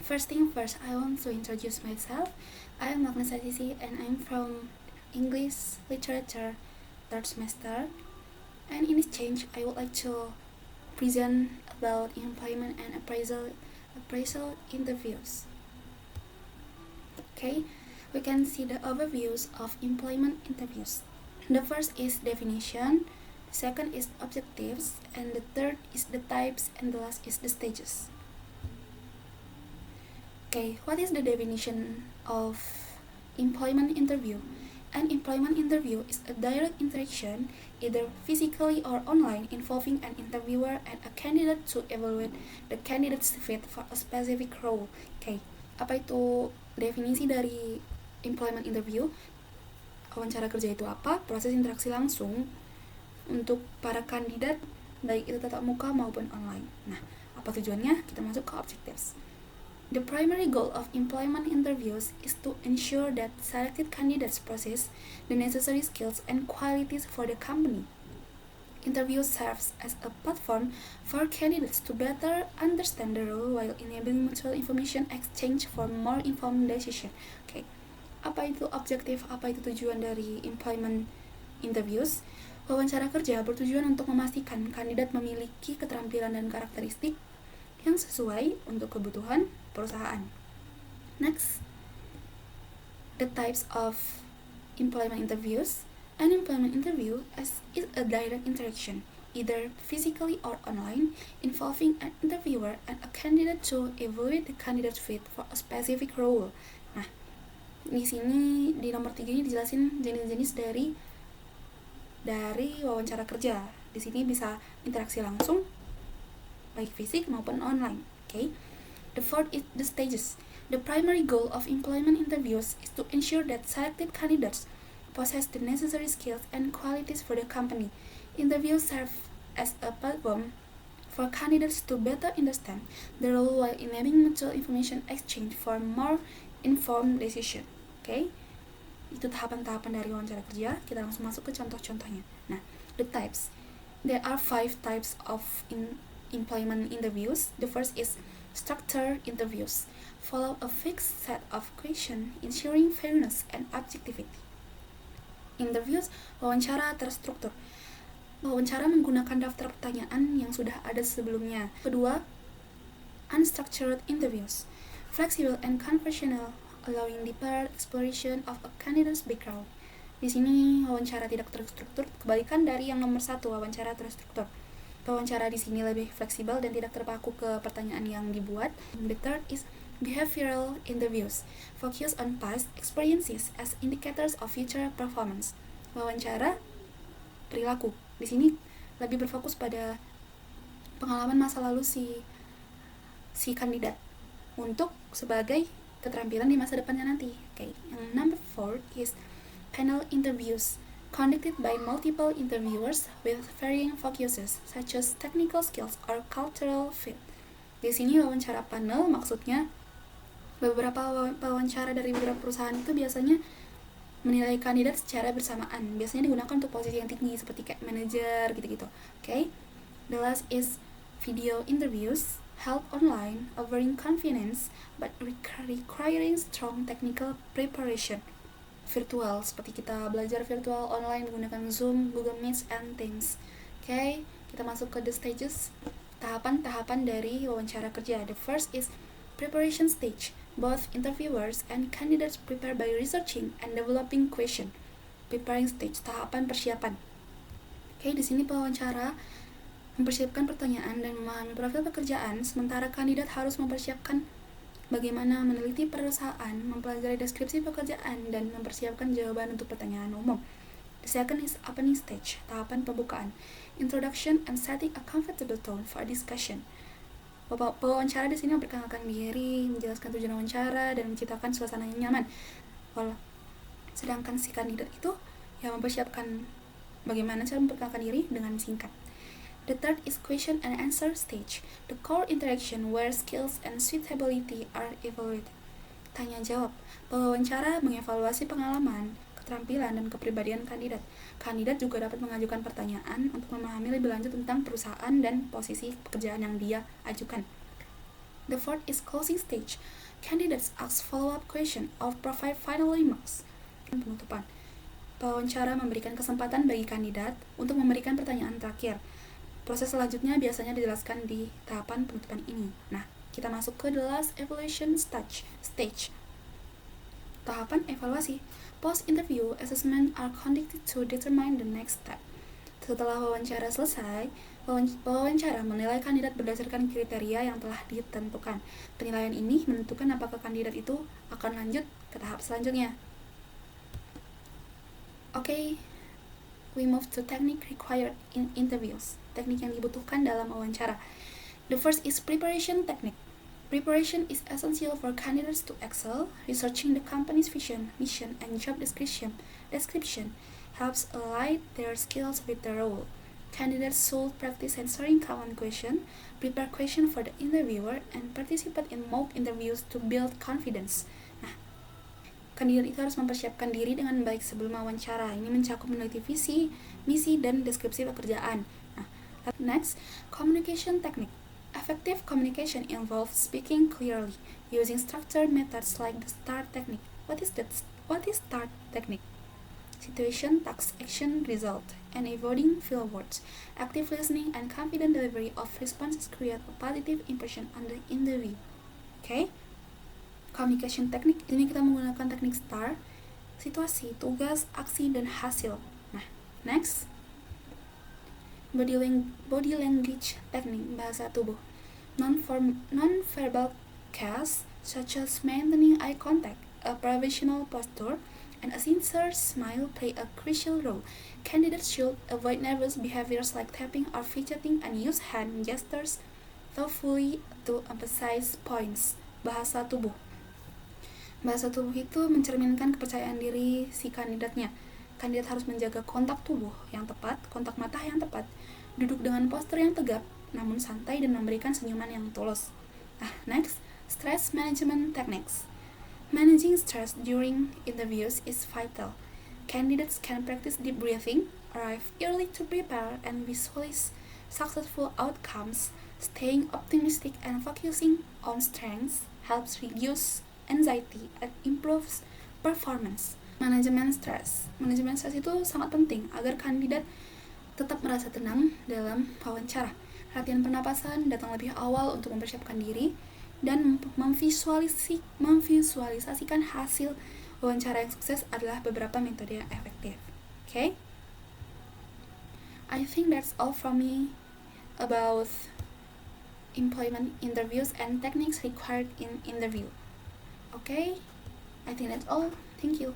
First thing first, I want to introduce myself. I am Agnes Asisi and I'm from English Literature third semester. And in this change, I would like to present about employment and appraisal interviews. Okay, we can see the overviews of employment interviews. The first is definition, the second is objectives, and the third is the types, and the last is the stages. Okay, what is the definition of employment interview? An employment interview is a direct interaction, either physically or online, involving an interviewer and a candidate to evaluate the candidate's fit for a specific role. Okay, apa itu definisi dari employment interview? Wawancara kerja itu apa? Proses interaksi langsung untuk para kandidat, baik itu tatap muka maupun online. Nah, apa tujuannya? Kita masuk ke objectives. The primary goal of employment interviews is to ensure that selected candidates possess the necessary skills and qualities for the company. Interview serves as a platform for candidates to better understand the role while enabling mutual information exchange for more informed decision. Okay. Apa itu objektif, apa itu tujuan dari employment interviews? Wawancara kerja bertujuan untuk memastikan kandidat memiliki keterampilan dan karakteristik yang sesuai untuk kebutuhan perusahaan. Next, the types of employment interviews. An employment interview is a direct interaction, either physically or online, involving an interviewer and a candidate to evaluate the candidate's fit for a specific role. Nah, di sini di nomor 3 ini dijelasin jenis-jenis dari wawancara kerja. Di sini bisa interaksi langsung, baik fisik maupun online. Okay. The fourth is the stages. The primary goal of employment interviews is to ensure that selected candidates possess the necessary skills and qualities for the company. Interviews serve as a platform for candidates to better understand the role while enabling mutual information exchange for more informed decision. Okay. Itu tahapan-tahapan dari wawancara kerja. Kita langsung masuk ke contoh-contohnya. Nah, the types. There are 5 types of employment interviews. The first is structured interviews. Follow a fixed set of questions, ensuring fairness and objectivity. Interviews, wawancara terstruktur. Wawancara menggunakan daftar pertanyaan yang sudah ada sebelumnya. Kedua, unstructured interviews. Flexible and conversational, allowing deeper exploration of a candidate's background. Di sini wawancara tidak terstruktur, kebalikan dari yang nomor 1, wawancara terstruktur. Wawancara di sini lebih fleksibel dan tidak terpaku ke pertanyaan yang dibuat. The third is behavioral interviews, focus on past experiences as indicators of future performance. Wawancara perilaku. Di sini lebih berfokus pada pengalaman masa lalu si kandidat untuk sebagai keterampilan di masa depannya nanti. Okay. Yang number 4 is panel interviews, conducted by multiple interviewers with varying focuses such as technical skills or cultural fit. Di sini wawancara panel maksudnya beberapa wawancara dari beberapa perusahaan itu biasanya menilai kandidat secara bersamaan. Biasanya digunakan untuk posisi yang tinggi seperti kayak manajer gitu-gitu. Okay? The last is video interviews held online, offering convenience but requiring strong technical preparation. Virtual, seperti kita belajar virtual online menggunakan Zoom, Google Meet, and Teams. Okay, kita masuk ke the stages, tahapan-tahapan dari wawancara kerja. The first is preparation stage. Both interviewers and candidates prepare by researching and developing question. Preparing stage, tahapan persiapan. Okay, di sini pewawancara mempersiapkan pertanyaan dan memahami profil pekerjaan, sementara kandidat harus mempersiapkan bagaimana meneliti perusahaan, mempelajari deskripsi pekerjaan, dan mempersiapkan jawaban untuk pertanyaan umum. The second is opening stage, tahapan pembukaan. Introduction and setting a comfortable tone for discussion. Pewawancara di sini memperkenalkan diri, menjelaskan tujuan wawancara, dan menciptakan suasana yang nyaman. Sedangkan si kandidat itu yang mempersiapkan bagaimana cara memperkenalkan diri dengan singkat. The third is question and answer stage, the core interaction where skills and suitability are evaluated. Tanya jawab. Pewawancara mengevaluasi pengalaman, keterampilan, dan kepribadian kandidat. Kandidat juga dapat mengajukan pertanyaan untuk memahami lebih lanjut tentang perusahaan dan posisi pekerjaan yang dia ajukan. The fourth is closing stage. Candidates ask follow-up question or provide final remarks. Penutupan. Pewawancara memberikan kesempatan bagi kandidat untuk memberikan pertanyaan terakhir. Proses selanjutnya biasanya dijelaskan di tahapan penutupan ini. Nah, kita masuk ke the last evaluation stage. Tahapan evaluasi. Post-interview assessment are conducted to determine the next step. Setelah wawancara selesai, wawancara menilai kandidat berdasarkan kriteria yang telah ditentukan. Penilaian ini menentukan apakah kandidat itu akan lanjut ke tahap selanjutnya. Okay, we move to technique required in interviews. Teknik yang dibutuhkan dalam wawancara. The first is preparation technique. Preparation is essential for candidates to excel. Researching the company's vision, mission, and job description helps align their skills with the role. Candidates should practice answering common questions, prepare questions for the interviewer, and participate in mock interviews to build confidence. Nah, kandidat itu harus mempersiapkan diri dengan baik sebelum wawancara. Ini mencakup meneliti visi, misi, dan deskripsi pekerjaan. Nah, next, communication technique. Effective communication involves speaking clearly, using structured methods like the STAR technique. What is STAR technique? Situation, task, action, result, and avoiding filler words. Active listening and confident delivery of responses create a positive impression on the interview. Okay? Communication technique, ini kita menggunakan teknik STAR, situasi, tugas, aksi, dan hasil. Nah, next, body language technique, bahasa tubuh. Non-verbal cues such as maintaining eye contact, a professional posture, and a sincere smile play a crucial role. Candidates should avoid nervous behaviors like tapping or fidgeting and use hand gestures thoughtfully to emphasize points. Bahasa tubuh. Bahasa tubuh itu mencerminkan kepercayaan diri si kandidatnya. Kandidat harus menjaga kontak tubuh yang tepat, kontak mata yang tepat, duduk dengan postur yang tegap, namun santai, dan memberikan senyuman yang tulus. Next, stress management techniques. Managing stress during interviews is vital. Candidates can practice deep breathing, arrive early to prepare, and visualize successful outcomes. Staying optimistic and focusing on strengths helps reduce anxiety and improves performance. Manajemen stres itu sangat penting agar kandidat tetap merasa tenang dalam wawancara. Latihan pernapasan, datang lebih awal untuk mempersiapkan diri, dan memvisualisasikan hasil wawancara yang sukses adalah beberapa metode yang efektif. Okay? I think that's all from me about employment interviews and techniques required in interview. Okay? I think that's all. Thank you.